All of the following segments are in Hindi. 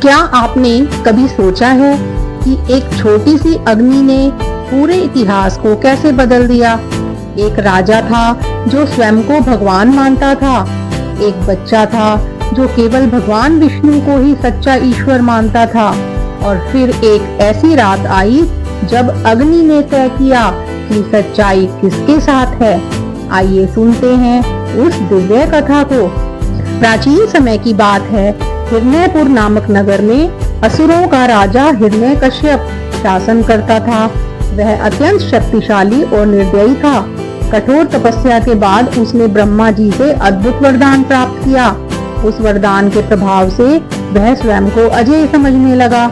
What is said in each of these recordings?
क्या आपने कभी सोचा है कि एक छोटी सी अग्नि ने पूरे इतिहास को कैसे बदल दिया? एक राजा था जो स्वयं को भगवान मानता था। एक बच्चा था जो केवल भगवान विष्णु को ही सच्चा ईश्वर मानता था। और फिर एक ऐसी रात आई जब अग्नि ने तय किया कि सच्चाई किसके साथ है। आइए सुनते हैं उस दिव्य कथा को। प्राचीन समय की बात है। हिरण्यपुर नामक नगर में असुरों का राजा हिरण्यकश्यप शासन करता था। वह अत्यंत शक्तिशाली और निर्दयी था। कठोर तपस्या के बाद उसने ब्रह्मा जी से अद्भुत वरदान प्राप्त किया। उस वरदान के प्रभाव से वह स्वयं को अजेय समझने लगा।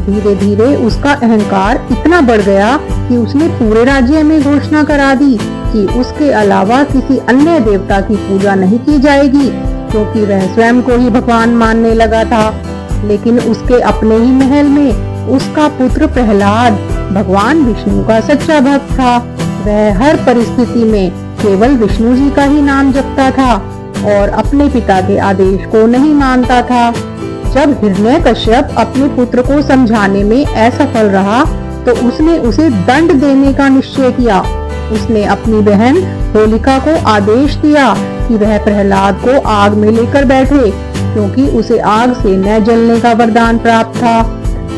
धीरे धीरे उसका अहंकार इतना बढ़ गया कि उसने पूरे राज्य में घोषणा करा दी कि उसके अलावा किसी अन्य देवता की पूजा नहीं की जाएगी, क्योंकि वह स्वयं को ही भगवान मानने लगा था। लेकिन उसके अपने ही महल में उसका पुत्र प्रहलाद भगवान विष्णु का सच्चा भक्त था। वह हर परिस्थिति में केवल विष्णु जी का ही नाम जपता था और अपने पिता के आदेश को नहीं मानता था। जब हिरण्यकश्यप अपने पुत्र को समझाने में असफल रहा तो उसने उसे दंड देने का निश्चय किया। उसने अपनी बहन होलिका को आदेश दिया कि वह प्रहलाद को आग में लेकर बैठे, क्योंकि उसे आग से न जलने का वरदान प्राप्त था।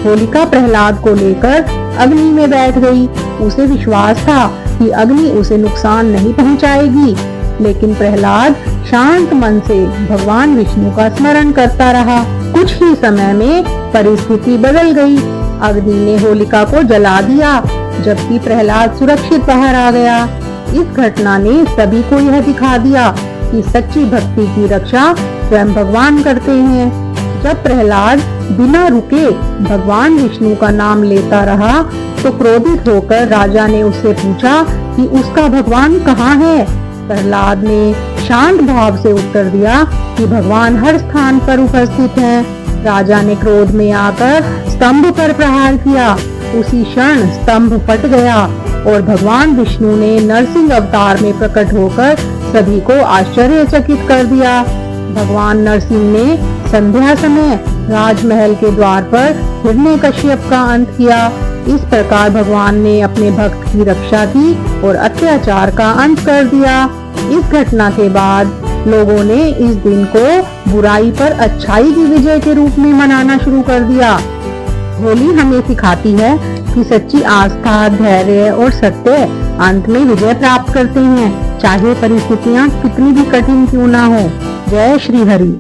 होलिका प्रहलाद को लेकर अग्नि में बैठ गई। उसे विश्वास था कि अग्नि उसे नुकसान नहीं पहुंचाएगी, लेकिन प्रहलाद शांत मन से भगवान विष्णु का स्मरण करता रहा। कुछ ही समय में परिस्थिति बदल गई। अग्नि ने होलिका को जला दिया, जबकि प्रहलाद सुरक्षित बाहर आ गया। इस घटना ने सभी को यह दिखा दिया कि सच्ची भक्ति की रक्षा स्वयं भगवान करते हैं। जब प्रहलाद बिना रुके भगवान विष्णु का नाम लेता रहा तो क्रोधित होकर राजा ने उससे पूछा कि उसका भगवान कहाँ है। प्रहलाद ने शांत भाव से उत्तर दिया कि भगवान हर स्थान पर उपस्थित हैं। राजा ने क्रोध में आकर स्तंभ पर प्रहार किया। उसी क्षण स्तंभ फट गया और भगवान विष्णु ने नरसिंह अवतार में प्रकट होकर सभी को आश्चर्यचकित कर दिया। भगवान नरसिंह ने संध्या समय राजमहल के द्वार पर हिरण्यकश्यप का अंत किया। इस प्रकार भगवान ने अपने भक्त की रक्षा की और अत्याचार का अंत कर दिया। इस घटना के बाद लोगों ने इस दिन को बुराई पर अच्छाई की विजय के रूप में मनाना शुरू कर दिया। होली हमें सिखाती है कि सच्ची आस्था, धैर्य और सत्य अंत में विजय प्राप्त करते हैं, चाहे परिस्थितियां कितनी भी कठिन क्यों ना हो। जय श्री हरि।